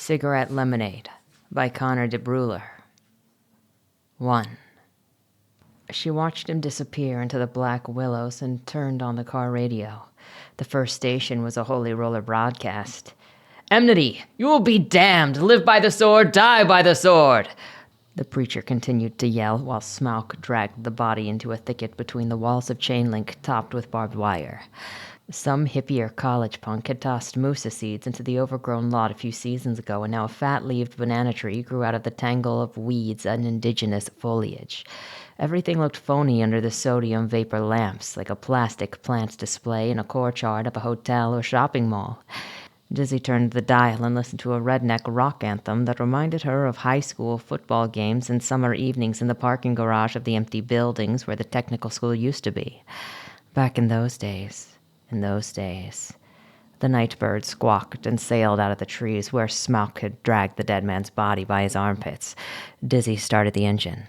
Cigarette Lemonade by Connor de Bruler. 1. She watched him disappear into the black willows and turned on the car radio. The first station was a Holy Roller broadcast. "Enmity, you will be damned! Live by the sword, die by the sword!" The preacher continued to yell while Smaug dragged the body into a thicket between the walls of chain link topped with barbed wire. Some hippier college punk had tossed musa seeds into the overgrown lot a few seasons ago, and now a fat-leaved banana tree grew out of the tangle of weeds and indigenous foliage. Everything looked phony under the sodium vapor lamps, like a plastic plant display in a courtyard of a hotel or shopping mall. Dizzy turned the dial and listened to a redneck rock anthem that reminded her of high school football games and summer evenings in the parking garage of the empty buildings where the technical school used to be. Back in those days, the night bird squawked and sailed out of the trees where Smaug had dragged the dead man's body by his armpits. Dizzy started the engine.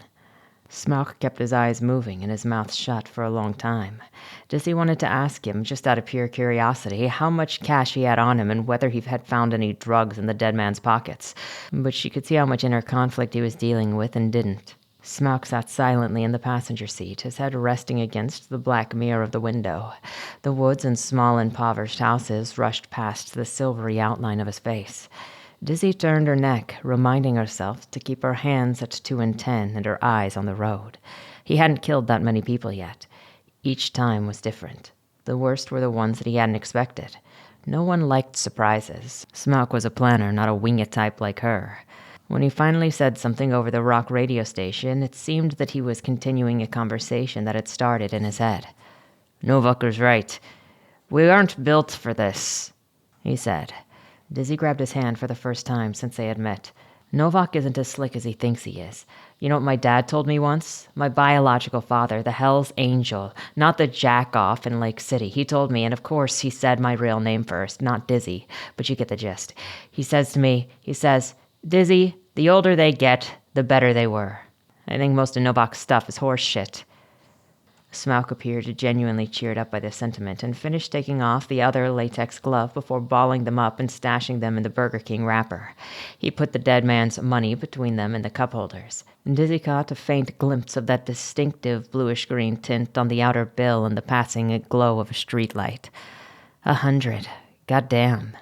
Smaug kept his eyes moving and his mouth shut for a long time. Dizzy wanted to ask him, just out of pure curiosity, how much cash he had on him and whether he had found any drugs in the dead man's pockets. But she could see how much inner conflict he was dealing with and didn't. Smaug sat silently in the passenger seat, his head resting against the black mirror of the window. The woods and small impoverished houses rushed past the silvery outline of his face. Dizzy turned her neck, reminding herself to keep her hands at 2 and 10 and her eyes on the road. He hadn't killed that many people yet. Each time was different. The worst were the ones that he hadn't expected. No one liked surprises. Smaug was a planner, not a wing-it type like her. When he finally said something over the rock radio station, it seemed that he was continuing a conversation that had started in his head. "Novaker's right. We aren't built for this," he said. Dizzy grabbed his hand for the first time since they had met. "Novak isn't as slick as he thinks he is. You know what my dad told me once? My biological father, the Hell's Angel, not the jack-off in Lake City. He told me, and of course he said my real name first, not Dizzy, but you get the gist. He says, Dizzy, the older they get, the better they were. I think most of Novak's stuff is horse shit." Smaug appeared genuinely cheered up by this sentiment and finished taking off the other latex glove before balling them up and stashing them in the Burger King wrapper. He put the dead man's money between them and the cup holders. Dizzy caught a faint glimpse of that distinctive bluish-green tint on the outer bill in the passing glow of a streetlight. 100. Goddamn.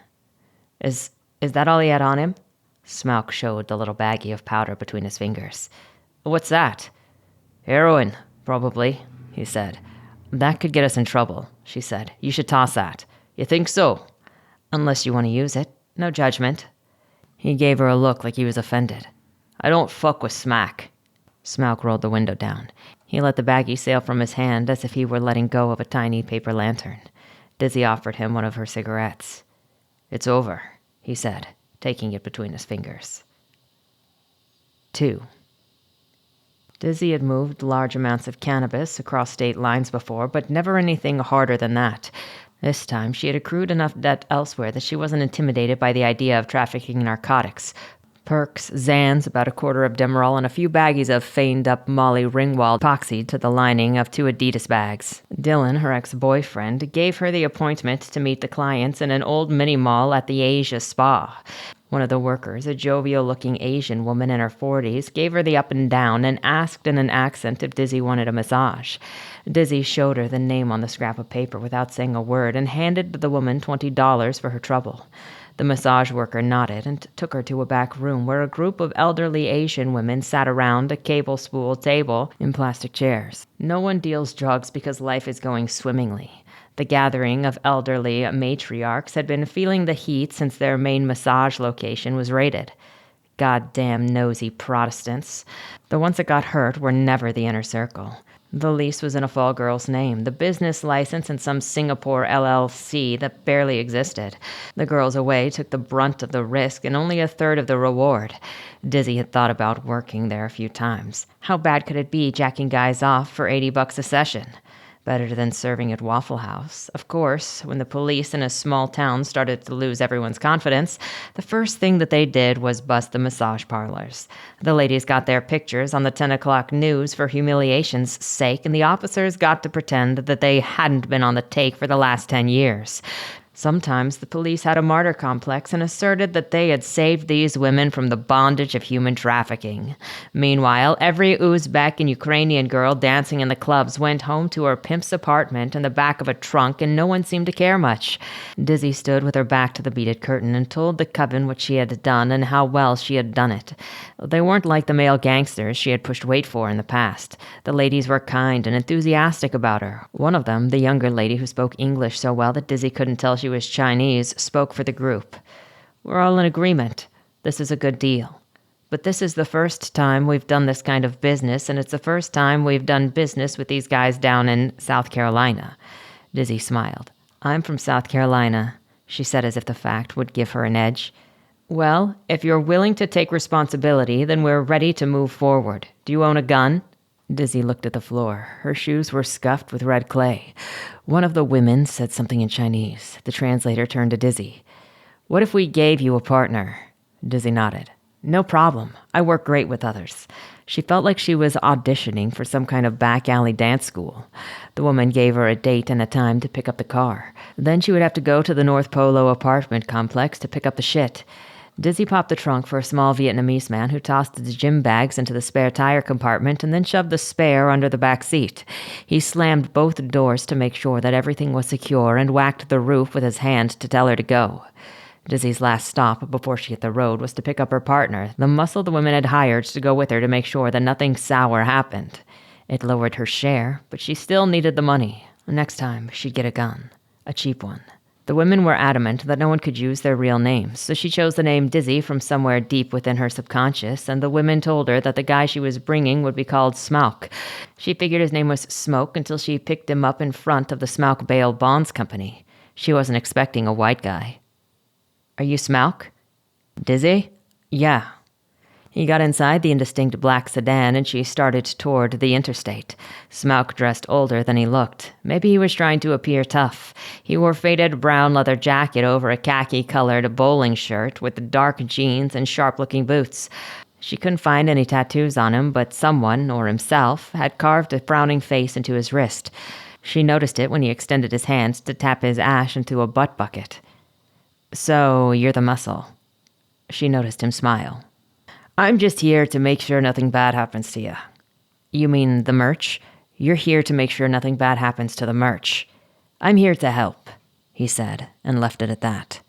Is that all he had on him? Smaug showed the little baggie of powder between his fingers. "What's that?" "Heroin, probably," he said. "That could get us in trouble," she said. "You should toss that." "You think so?" "Unless you want to use it. No judgment." He gave her a look like he was offended. "I don't fuck with smack." Smaug rolled the window down. He let the baggie sail from his hand as if he were letting go of a tiny paper lantern. Dizzy offered him one of her cigarettes. "It's over," he said, taking it between his fingers. 2. Dizzy had moved large amounts of cannabis across state lines before, but never anything harder than that. This time, she had accrued enough debt elsewhere that she wasn't intimidated by the idea of trafficking narcotics. Perks, Xans, about a quarter of Demerol, and a few baggies of feigned-up Molly Ringwald epoxied to the lining of 2 Adidas bags. Dylan, her ex-boyfriend, gave her the appointment to meet the clients in an old mini-mall at the Asia Spa. One of the workers, a jovial-looking Asian woman in her 40s, gave her the up and down and asked in an accent if Dizzy wanted a massage. Dizzy showed her the name on the scrap of paper without saying a word and handed the woman $20 for her trouble. The massage worker nodded and took her to a back room where a group of elderly Asian women sat around a cable-spool table in plastic chairs. No one deals drugs because life is going swimmingly. The gathering of elderly matriarchs had been feeling the heat since their main massage location was raided. Goddamn nosy Protestants. The ones that got hurt were never the inner circle. The lease was in a fall girl's name, the business license in some Singapore LLC that barely existed. The girls away took the brunt of the risk and only 1/3 of the reward. Dizzy had thought about working there a few times. How bad could it be jacking guys off for $80 a session? Better than serving at Waffle House. Of course, when the police in a small town started to lose everyone's confidence, the first thing that they did was bust the massage parlors. The ladies got their pictures on the 10 o'clock news for humiliation's sake, and the officers got to pretend that they hadn't been on the take for the last 10 years. Sometimes the police had a martyr complex and asserted that they had saved these women from the bondage of human trafficking. Meanwhile, every Uzbek and Ukrainian girl dancing in the clubs went home to her pimp's apartment in the back of a trunk, and no one seemed to care much. Dizzy stood with her back to the beaded curtain and told the coven what she had done and how well she had done it. They weren't like the male gangsters she had pushed weight for in the past. The ladies were kind and enthusiastic about her. One of them, the younger lady who spoke English so well that Dizzy couldn't tell she was Chinese, spoke for the group. "We're all in agreement. This is a good deal. But this is the first time we've done this kind of business, and it's the first time we've done business with these guys down in South Carolina." Dizzy smiled. "I'm from South Carolina," she said as if the fact would give her an edge. "Well, if you're willing to take responsibility, then we're ready to move forward. Do you own a gun?" Dizzy looked at the floor. Her shoes were scuffed with red clay. One of the women said something in Chinese. The translator turned to Dizzy. "What if we gave you a partner?" Dizzy nodded. "No problem. I work great with others." She felt like she was auditioning for some kind of back alley dance school. The woman gave her a date and a time to pick up the car. Then she would have to go to the North Polo apartment complex to pick up the shit. Dizzy popped the trunk for a small Vietnamese man who tossed his gym bags into the spare tire compartment and then shoved the spare under the back seat. He slammed both doors to make sure that everything was secure and whacked the roof with his hand to tell her to go. Dizzy's last stop before she hit the road was to pick up her partner, the muscle the women had hired to go with her to make sure that nothing sour happened. It lowered her share, but she still needed the money. Next time, she'd get a gun. A cheap one. The women were adamant that no one could use their real names, so she chose the name Dizzy from somewhere deep within her subconscious, and the women told her that the guy she was bringing would be called Smoke. She figured his name was Smoke until she picked him up in front of the Smoke Bail Bonds Company. She wasn't expecting a white guy. "Are you Smoke?" "Dizzy?" "Yeah." He got inside the indistinct black sedan and she started toward the interstate. Smoke dressed older than he looked. Maybe he was trying to appear tough. He wore faded brown leather jacket over a khaki-colored bowling shirt with dark jeans and sharp-looking boots. She couldn't find any tattoos on him, but someone, or himself, had carved a frowning face into his wrist. She noticed it when he extended his hand to tap his ash into a butt bucket. "So, you're the muscle." She noticed him smile. "I'm just here to make sure nothing bad happens to you." "You mean the merch?" "You're here to make sure nothing bad happens to the merch." "I'm here to help," he said, and left it at that.